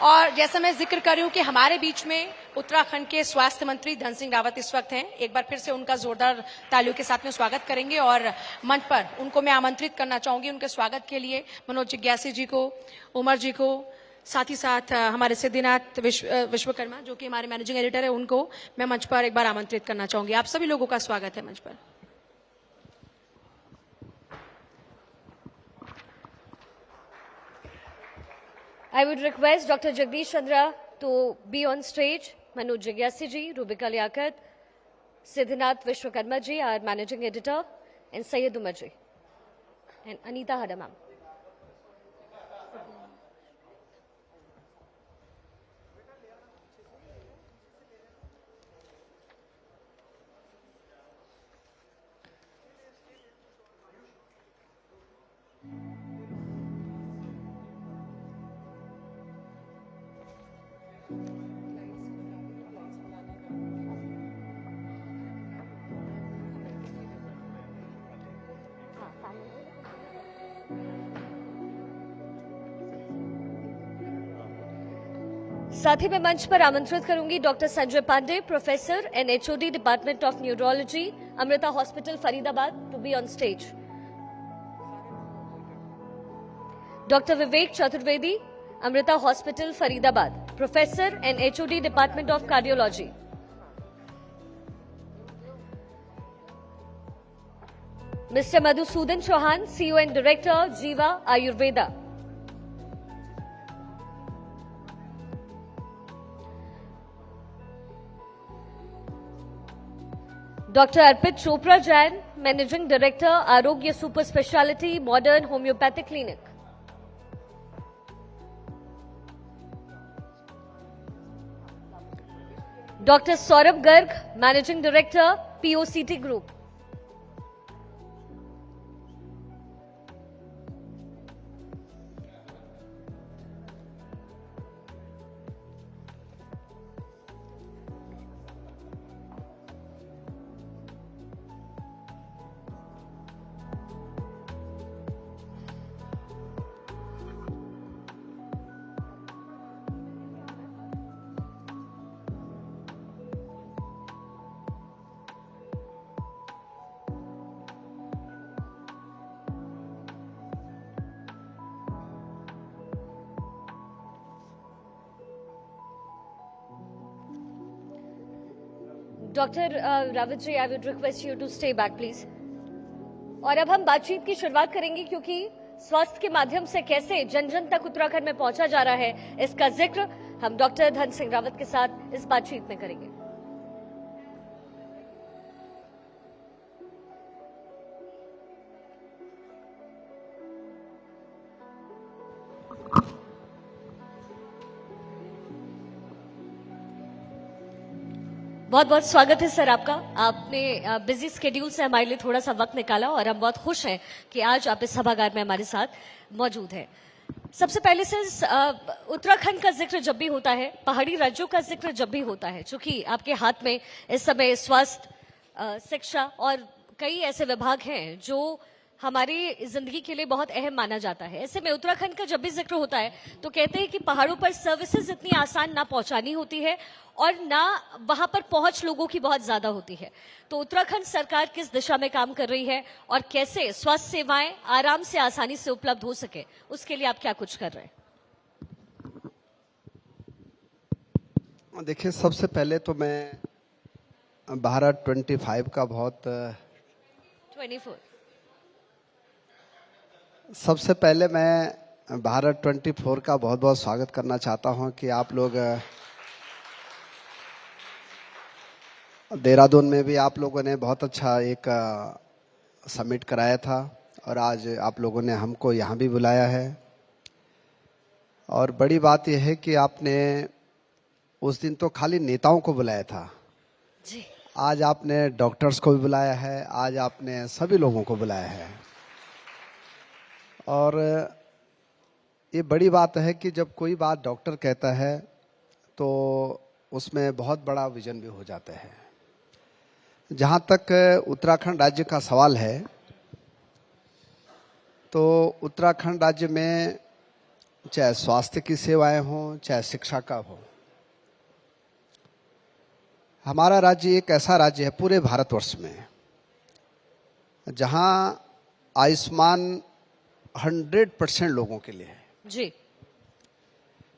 और जैसा मैं जिक्र कर रही हूं कि हमारे बीच में उत्तराखंड के स्वास्थ्य मंत्री धन सिंह रावत इस वक्त हैं। एक बार फिर से उनका जोरदार तालियों के साथ में स्वागत करेंगे और मंच पर उनको मैं आमंत्रित करना चाहूंगी उनके स्वागत के लिए मनोज जिज्ञासी जी को, उमर जी को, साथ ही साथ हमारे सिद्धिनाथ विश्वकर्मा जो कि हमारे मैनेजिंग एडिटर है, उनको मैं मंच पर एक बार आमंत्रित करना चाहूंगी। आप सभी लोगों का स्वागत है मंच पर। I would request Dr. Jagdish Chandra to be on stage. Manoj Jigyasi ji, Rubika Liaquat, Siddhinath Vishwakarma ji, our managing editor, and Syed Umar ji, and Anita Hada ma'am. साथ ही मैं मंच पर आमंत्रित करूंगी doctor Sanjay Pandey, professor and HOD department of neurology, Amrita hospital Faridabad, to be on stage. Doctor Vivek Chaturvedi, Amrita hospital Faridabad, professor and HOD department of cardiology. Mister Madhusudan Chauhan, CEO and director, Jiva Ayurveda. Doctor Arpit Chopra Jain, managing director, Arogya super speciality modern homeopathic clinic. Doctor Saurabh Garg, managing director, POCT group. Doctor Rawat ji, I would request you to stay back please. और अब हम बातचीत की शुरुआत करेंगे, क्योंकि स्वास्थ्य के माध्यम से कैसे जन जन तक उत्तराखंड में पहुंचा जा रहा है, इसका जिक्र हम डॉक्टर धन सिंह रावत के साथ इस बातचीत में करेंगे। बहुत बहुत स्वागत है सर आपका। आपने बिजी स्केड्यूल से हमारे लिए थोड़ा सा वक्त निकाला और हम बहुत खुश हैं कि आज आप इस सभागार में हमारे साथ मौजूद हैं। सबसे पहले से उत्तराखंड का जिक्र जब भी होता है, पहाड़ी राज्यों का जिक्र जब भी होता है, चूंकि आपके हाथ में इस समय स्वास्थ्य, शिक्षा और कई ऐसे विभाग हैं जो हमारी जिंदगी के लिए बहुत अहम माना जाता है। ऐसे में उत्तराखंड का जब भी जिक्र होता है तो कहते हैं कि पहाड़ों पर सर्विसेज इतनी आसान ना पहुंचानी होती है और ना वहां पर पहुंच लोगों की बहुत ज्यादा होती है। तो उत्तराखंड सरकार किस दिशा में काम कर रही है और कैसे स्वास्थ्य सेवाएं आराम से, आसानी से उपलब्ध हो सके, उसके लिए आप क्या कुछ कर रहे हैं? देखिए, सबसे पहले तो मैं भारत 25 का बहुत 24 सबसे पहले मैं भारत 24 का बहुत बहुत स्वागत करना चाहता हूं कि आप लोग देहरादून में भी आप लोगों ने बहुत अच्छा एक समिट कराया था और आज आप लोगों ने हमको यहाँ भी बुलाया है। और बड़ी बात यह है कि आपने उस दिन तो खाली नेताओं को बुलाया था जी, आज आपने डॉक्टर्स को भी बुलाया है, आज आपने सभी लोगों को बुलाया है। और ये बड़ी बात है कि जब कोई बात डॉक्टर कहता है तो उसमें बहुत बड़ा विजन भी हो जाता है। जहाँ तक उत्तराखंड राज्य का सवाल है, तो उत्तराखंड राज्य में चाहे स्वास्थ्य की सेवाएं हों, चाहे शिक्षा का हो। हमारा राज्य एक ऐसा राज्य है पूरे भारतवर्ष में जहां आयुष्मान 100% लोगों के लिए है। जी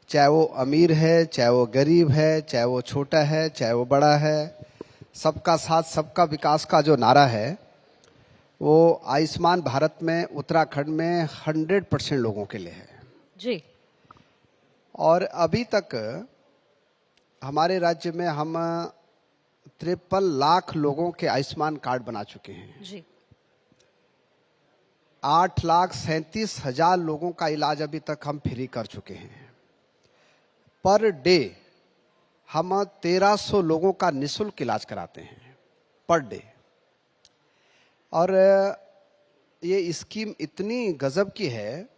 चाहे वो अमीर है, चाहे वो गरीब है, चाहे वो छोटा है, चाहे वो बड़ा है, सबका साथ सबका विकास का जो नारा है वो आयुष्मान भारत में उत्तराखंड में 100% लोगों के लिए है। जी और अभी तक हमारे राज्य में हम 53 लाख लोगों के आयुष्मान कार्ड बना चुके हैं। जी 8,37,000 लोगों का इलाज अभी तक हम फ्री कर चुके हैं। पर डे हम 1300 लोगों का निःशुल्क इलाज कराते हैं पर डे। और ये स्कीम इतनी गजब की है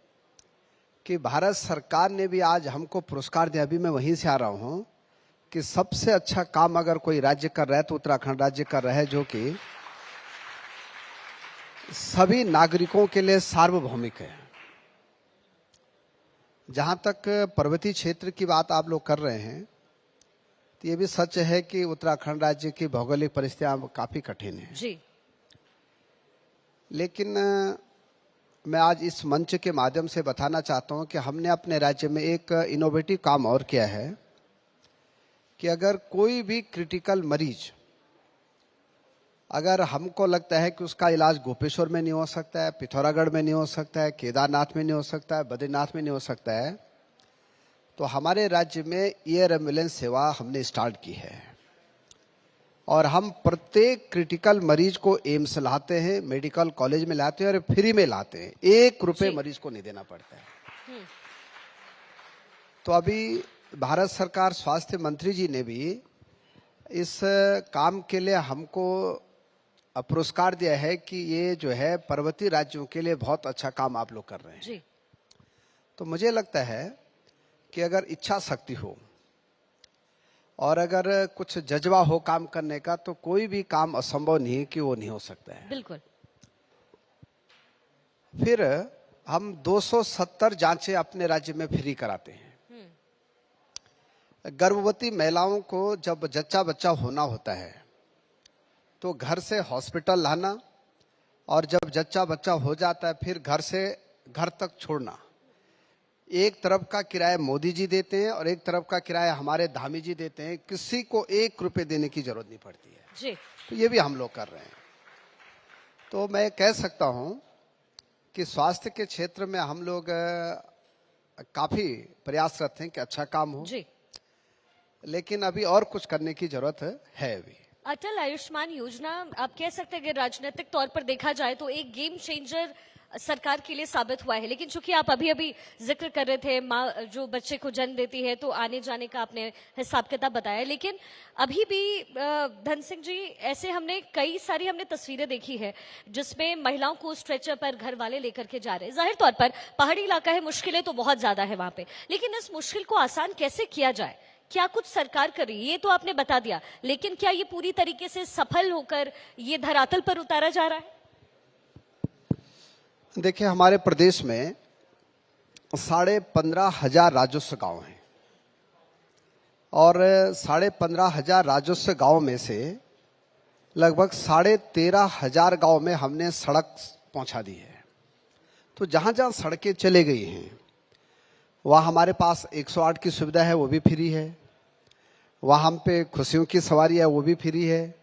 कि भारत सरकार ने भी आज हमको पुरस्कार दिया। अभी मैं वहीं से आ रहा हूं कि सबसे अच्छा काम अगर कोई राज्य कर रहा है तो उत्तराखंड राज्य कर रहा है, जो कि सभी नागरिकों के लिए सार्वभौमिक है। जहां तक पर्वतीय क्षेत्र की बात आप लोग कर रहे हैं तो ये भी सच है कि उत्तराखंड राज्य की भौगोलिक परिस्थितियां काफी कठिन है। जी लेकिन मैं आज इस मंच के माध्यम से बताना चाहता हूं कि हमने अपने राज्य में एक इनोवेटिव काम और किया है कि अगर कोई भी क्रिटिकल मरीज, अगर हमको लगता है कि उसका इलाज गोपेश्वर में नहीं हो सकता है, पिथौरागढ़ में नहीं हो सकता है, केदारनाथ में नहीं हो सकता है, बद्रीनाथ में नहीं हो सकता है, तो हमारे राज्य में एयर एम्बुलेंस सेवा हमने स्टार्ट की है। और हम प्रत्येक क्रिटिकल मरीज को एम्स लाते हैं, मेडिकल कॉलेज में लाते हैं और फ्री में लाते हैं। 1 रुपए मरीज को नहीं देना पड़ता है। तो अभी भारत सरकार स्वास्थ्य मंत्री जी ने भी इस काम के लिए हमको पुरस्कार दिया है कि ये जो है पर्वतीय राज्यों के लिए बहुत अच्छा काम आप लोग कर रहे हैं। जी तो मुझे लगता है कि अगर इच्छा शक्ति हो और अगर कुछ जज्बा हो काम करने का तो कोई भी काम असंभव नहीं है कि वो नहीं हो सकता है। बिल्कुल। फिर हम 270 जांचें अपने राज्य में फ्री कराते हैं। गर्भवती महिलाओं को जब जच्चा बच्चा होना होता है तो घर से हॉस्पिटल लाना और जब जच्चा बच्चा हो जाता है फिर घर से घर तक छोड़ना, एक तरफ का किराया मोदी जी देते हैं और एक तरफ का किराया हमारे धामी जी देते हैं। किसी को 1 रुपए देने की जरूरत नहीं पड़ती है। जी तो ये भी हम लोग कर रहे हैं। तो मैं कह सकता हूं कि स्वास्थ्य के क्षेत्र में हम लोग काफी प्रयासरत हैं कि अच्छा काम हो। जी लेकिन अभी और कुछ करने की जरूरत है। अभी अटल आयुष्मान योजना आप कह सकते हैं कि राजनीतिक तौर पर देखा जाए तो एक गेम चेंजर सरकार के लिए साबित हुआ है। लेकिन चूंकि आप अभी अभी जिक्र कर रहे थे माँ जो बच्चे को जन्म देती है तो आने जाने का आपने हिसाब किताब बताया, लेकिन अभी भी धन सिंह जी ऐसे हमने कई सारी हमने तस्वीरें देखी है जिसमें महिलाओं को स्ट्रेचर पर घर वाले लेकर के जा रहे हैं। जाहिर तौर पर पहाड़ी इलाका है, मुश्किलें तो बहुत ज्यादा है वहां पे, लेकिन इस मुश्किल को आसान कैसे किया जाए, क्या कुछ सरकार कर रही है, ये तो आपने बता दिया, लेकिन क्या ये पूरी तरीके से सफल होकर ये धरातल पर उतारा जा रहा है? देखिए, हमारे प्रदेश में 15,500 राजस्व गांव हैं और 15,500 राजस्व गांव में से लगभग 13,500 गांव में हमने सड़क पहुंचा दी है। तो जहां जहां सड़कें चले गई हैं वहाँ हमारे पास 108 की सुविधा है, वो भी फ्री है। वहाँ हम पे खुशियों की सवारी है, वो भी फ्री है।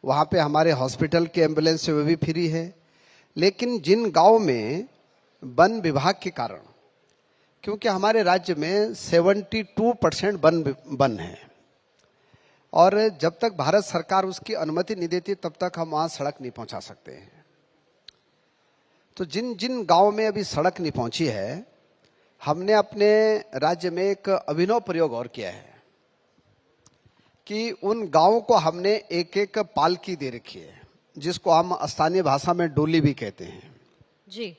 वहाँ पे हमारे हॉस्पिटल के एम्बुलेंस है, वो भी फ्री है। लेकिन जिन गांव में वन विभाग के कारण, क्योंकि हमारे राज्य में 72% वन है और जब तक भारत सरकार उसकी अनुमति नहीं देती तब तक हम वहाँ सड़क नहीं पहुँचा सकते हैं। तो जिन जिन गाँव में अभी सड़क नहीं पहुँची है, हमने अपने राज्य में एक अभिनव प्रयोग और किया है कि उन गांवों को हमने एक एक पालकी दे रखी है, जिसको हम स्थानीय भाषा में डोली भी कहते हैं जी।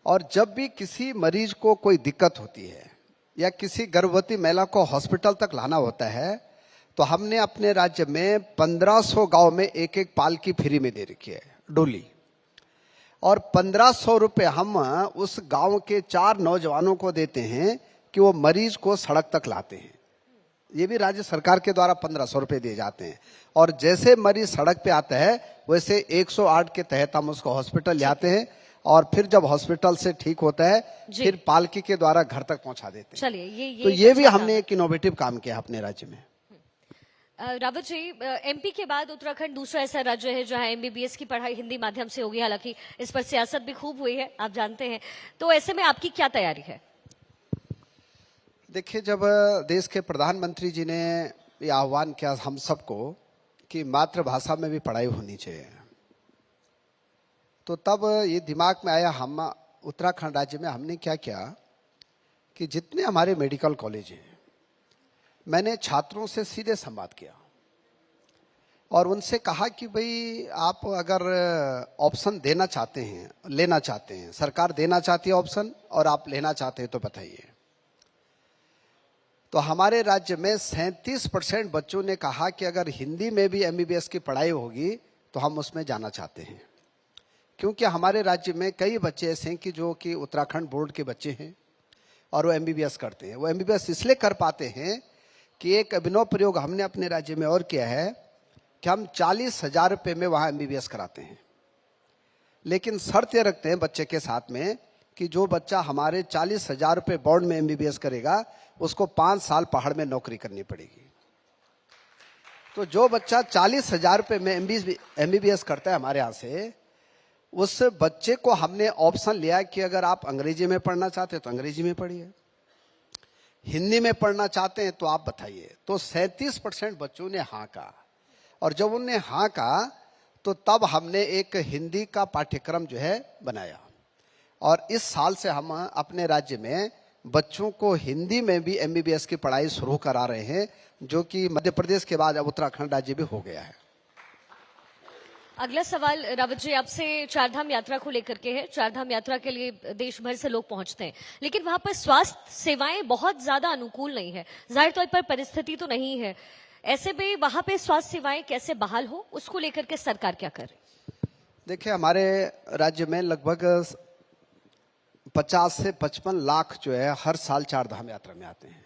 और जब भी किसी मरीज को कोई दिक्कत होती है या किसी गर्भवती महिला को हॉस्पिटल तक लाना होता है तो हमने अपने राज्य में 1500 गांव में एक एक पालकी फ्री में दे रखी है, डोली। और 1500 रुपये हम उस गांव के 4 नौजवानों को देते हैं कि वो मरीज को सड़क तक लाते हैं। ये भी राज्य सरकार के द्वारा 1500 रुपये दिए जाते हैं। और जैसे मरीज सड़क पे आता है वैसे 108 के तहत हम उसको हॉस्पिटल ले आते हैं और फिर जब हॉस्पिटल से ठीक होता है फिर पालकी के द्वारा घर तक पहुंचा देते हैं। चलिए ये तो ये भी हमने एक इनोवेटिव काम किया अपने राज्य में। रावत जी, एमपी के बाद उत्तराखंड दूसरा ऐसा राज्य है जहां एमबीबीएस की पढ़ाई हिंदी माध्यम से होगी। हालांकि इस पर सियासत भी खूब हुई है, आप जानते हैं। तो ऐसे में आपकी क्या तैयारी है? देखिए, जब देश के प्रधानमंत्री जी ने ये आह्वान किया हम सबको कि मातृभाषा में भी पढ़ाई होनी चाहिए, तो तब ये दिमाग में आया, हम उत्तराखंड राज्य में हमने क्या किया कि जितने हमारे मेडिकल कॉलेज हैं, मैंने छात्रों से सीधे संवाद किया और उनसे कहा कि भाई आप अगर ऑप्शन देना चाहते हैं, लेना चाहते हैं, सरकार देना चाहती है ऑप्शन और आप लेना चाहते हैं तो बताइए। तो हमारे राज्य में 37% बच्चों ने कहा कि अगर हिंदी में भी एमबीबीएस की पढ़ाई होगी तो हम उसमें जाना चाहते हैं। क्योंकि हमारे राज्य में कई बच्चे ऐसे हैं कि जो कि उत्तराखंड बोर्ड के बच्चे हैं और वो एमबीबीएस करते हैं। वो एमबीबीएस इसलिए कर पाते हैं कि एक अभिनव प्रयोग हमने अपने राज्य में और किया है कि हम 40,000 रुपये में वहाँ एमबीबीएस कराते हैं। लेकिन शर्त ये रखते हैं बच्चे के साथ में कि जो बच्चा हमारे 40,000 रुपये बोर्ड में एमबीबीएस करेगा उसको 5 साल पहाड़ में नौकरी करनी पड़ेगी। तो जो बच्चा 40,000 रुपये में एमबीबीएस करता है हमारे यहाँ से, उस बच्चे को हमने ऑप्शन लिया कि अगर आप अंग्रेजी में पढ़ना चाहते हैं तो अंग्रेजी में पढ़िए, हिंदी में पढ़ना चाहते हैं तो आप बताइए। तो 37% बच्चों ने हाँ कहा और जब उन्होंने हाँ कहा तो तब हमने एक हिंदी का पाठ्यक्रम जो है बनाया और इस साल से हम अपने राज्य में बच्चों को हिंदी में भी एमबीबीएस की पढ़ाई शुरू करा रहे हैं, जो कि मध्य प्रदेश के बाद अब उत्तराखंड राज्य भी हो गया है। अगला सवाल रावत जी आपसे चारधाम यात्रा को लेकर के है। चारधाम यात्रा के लिए देश भर से लोग पहुंचते हैं, लेकिन वहां पर स्वास्थ्य सेवाएं बहुत ज्यादा अनुकूल नहीं है। जाहिर तौर पर परिस्थिति तो नहीं है, ऐसे में वहां पे स्वास्थ्य सेवाएं कैसे बहाल हो, उसको लेकर के सरकार क्या करे? देखिए, हमारे राज्य में लगभग 50 से 55 लाख जो है हर साल चारधाम यात्रा में आते हैं।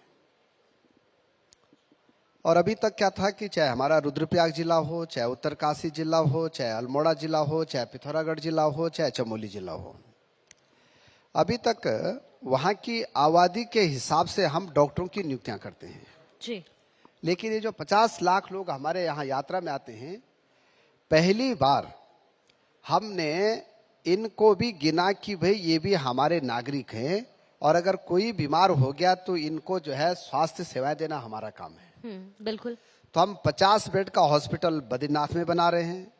और अभी तक क्या था कि चाहे हमारा रुद्रप्रयाग जिला हो, चाहे उत्तरकाशी जिला हो, चाहे अल्मोड़ा जिला हो, चाहे पिथौरागढ़ जिला हो, चाहे चमोली जिला हो, अभी तक वहां की आबादी के हिसाब से हम डॉक्टरों की नियुक्तियां करते हैं जी। लेकिन ये जो 50 लाख लोग हमारे यहाँ यात्रा में आते हैं, पहली बार हमने इनको भी गिना कि भाई ये भी हमारे नागरिक हैं और अगर कोई बीमार हो गया तो इनको जो है स्वास्थ्य सेवाएं देना हमारा काम है। बिल्कुल। तो हम 50 बेड का हॉस्पिटल बद्रीनाथ में बना रहे हैं,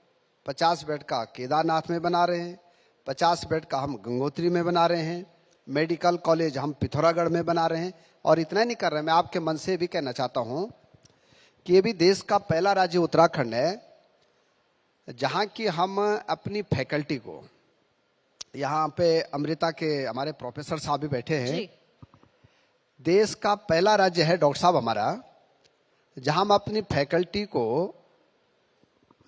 50 बेड का केदारनाथ में बना रहे हैं, 50 बेड का हम गंगोत्री में बना रहे हैं, मेडिकल कॉलेज हम पिथौरागढ़ में बना रहे हैं। और इतना नहीं कर रहे, मैं आपके मन से भी कहना चाहता हूं कि ये भी देश का पहला राज्य उत्तराखंड है जहां की हम अपनी फैकल्टी को, यहाँ पे अमृता के हमारे प्रोफेसर साहब भी बैठे हैं, देश का पहला राज्य है डॉक्टर साहब हमारा जहां हम अपनी फैकल्टी को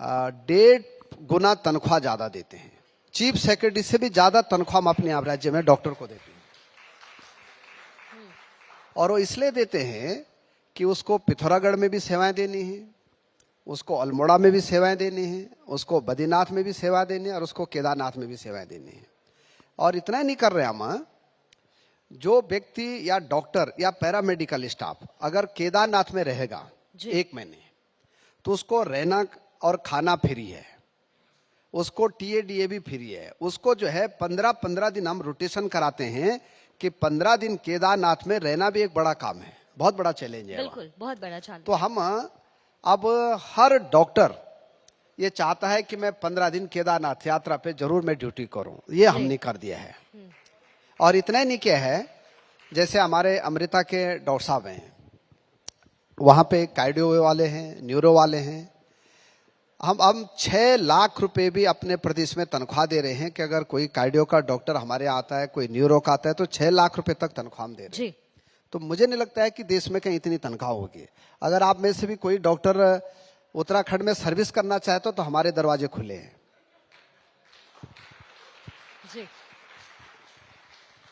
1.5 गुना तनख्वाह ज्यादा देते हैं। चीफ सेक्रेटरी से भी ज्यादा तनख्वाह हम अपने राज्य में डॉक्टर को देते हैं। और वो इसलिए देते हैं कि उसको पिथौरागढ़ में भी सेवाएं देनी है, उसको अल्मोड़ा में भी सेवाएं देनी है, उसको बद्रीनाथ में भी सेवा देनी है और उसको केदारनाथ में भी सेवाएं देनी है। और इतना ही नहीं कर रहे हम, जो व्यक्ति या डॉक्टर या पैरामेडिकल स्टाफ अगर केदारनाथ में रहेगा 1 महीने तो उसको रहना और खाना फ्री है, उसको टीएडीए भी फ्री है, उसको जो है 15-15 दिन हम रोटेशन कराते हैं कि 15 दिन केदारनाथ में रहना भी एक बड़ा काम है, बहुत बड़ा चैलेंज है। बिल्कुल, बहुत बड़ा चैलेंज। तो हम अब हर डॉक्टर ये चाहता है कि मैं 15 दिन केदारनाथ यात्रा पे जरूर मैं ड्यूटी करूं, ये हमने कर दिया है। और इतना ही नहीं किया है, जैसे हमारे अमृता के डॉक्टर साहब हैं, वहां पे कार्डियो वाले हैं, न्यूरो वाले हैं, हम 6 लाख रुपए भी अपने प्रदेश में तनख्वाह दे रहे हैं कि अगर कोई कार्डियो का डॉक्टर हमारे यहाँ आता है, कोई न्यूरो का आता है तो 6 लाख रुपए तक तनख्वाह हम दे रहे हैं। तो मुझे नहीं लगता है कि देश में कहीं इतनी तनख्वाह होगी। अगर आप में से भी कोई डॉक्टर उत्तराखंड में सर्विस करना चाहते हो तो हमारे दरवाजे खुले हैं। जी।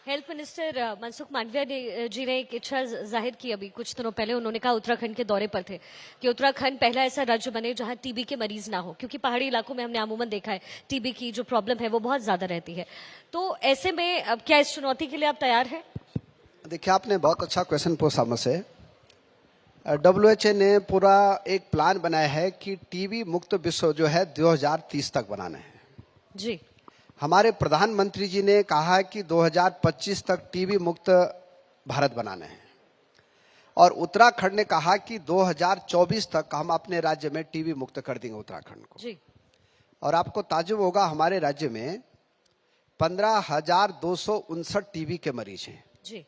हेल्थ मिनिस्टर मनसुख मांडविया जी ने एक इच्छा जाहिर की अभी कुछ दिनों पहले। उन्होंने कहा, उत्तराखंड के दौरे पर थे, कि उत्तराखंड पहला ऐसा राज्य बने जहां टीबी के मरीज ना हो, क्योंकि पहाड़ी इलाकों में हमने अमूमन देखा है टीबी की जो प्रॉब्लम है वो बहुत ज्यादा रहती है। तो ऐसे में अब क्या इस चुनौती के लिए आप तैयार हैं? देखिए, आपने बहुत अच्छा क्वेश्चन पूछा मुझसे। WHO ने पूरा एक प्लान बनाया है कि टीबी मुक्त विश्व जो है 2030 तक बनाना है। जी। हमारे प्रधानमंत्री जी ने कहा कि 2025 तक टीबी मुक्त भारत बनाना है, और उत्तराखंड ने कहा कि 2024 तक हम अपने राज्य में टीबी मुक्त कर देंगे उत्तराखंड को। जी। और आपको ताज्जुब होगा, हमारे राज्य में 15,259 टीबी के मरीज हैं, जी।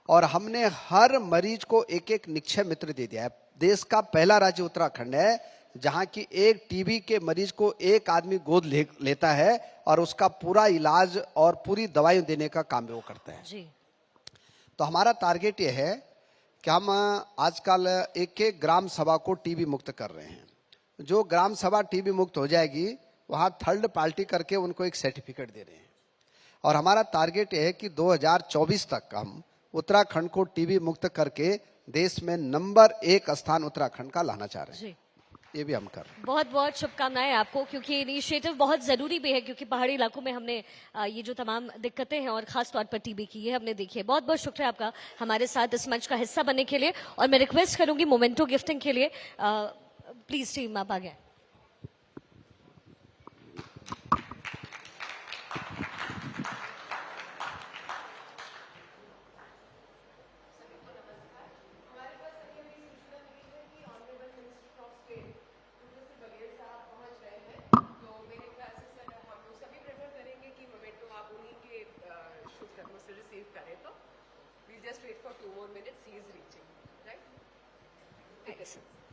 और हमने हर मरीज को एक एक निक्षय मित्र दे दिया है। देश का पहला राज्य उत्तराखंड है जहां की एक टीबी के मरीज को एक आदमी गोद लेता है और उसका पूरा इलाज और पूरी दवाई देने का काम वो करता है। जी। तो हमारा टारगेट ये है कि हम आजकल एक एक ग्राम सभा को टीबी मुक्त कर रहे हैं। जो ग्राम सभा टीबी मुक्त हो जाएगी, वहां थर्ड पार्टी करके उनको एक सर्टिफिकेट दे रहे हैं, और हमारा टारगेट ये है कि 2024 तक हम उत्तराखंड को टीबी मुक्त करके देश में नंबर 1 स्थान उत्तराखंड का लाना चाह रहे हैं। जी। ये भी हम कर रहे हैं। बहुत बहुत शुभकामनाएं आपको, क्योंकि इनिशिएटिव बहुत जरूरी भी है, क्योंकि पहाड़ी इलाकों में हमने ये जो तमाम दिक्कतें हैं और खास तौर पर टीबी की, ये हमने देखी है। बहुत बहुत शुक्रिया आपका हमारे साथ इस मंच का हिस्सा बनने के लिए। और मैं रिक्वेस्ट करूंगी मोमेंटो गिफ्टिंग के लिए, प्लीज टीम आप आ गए। Just wait for 2 more minutes. He is reaching, right? Excellent.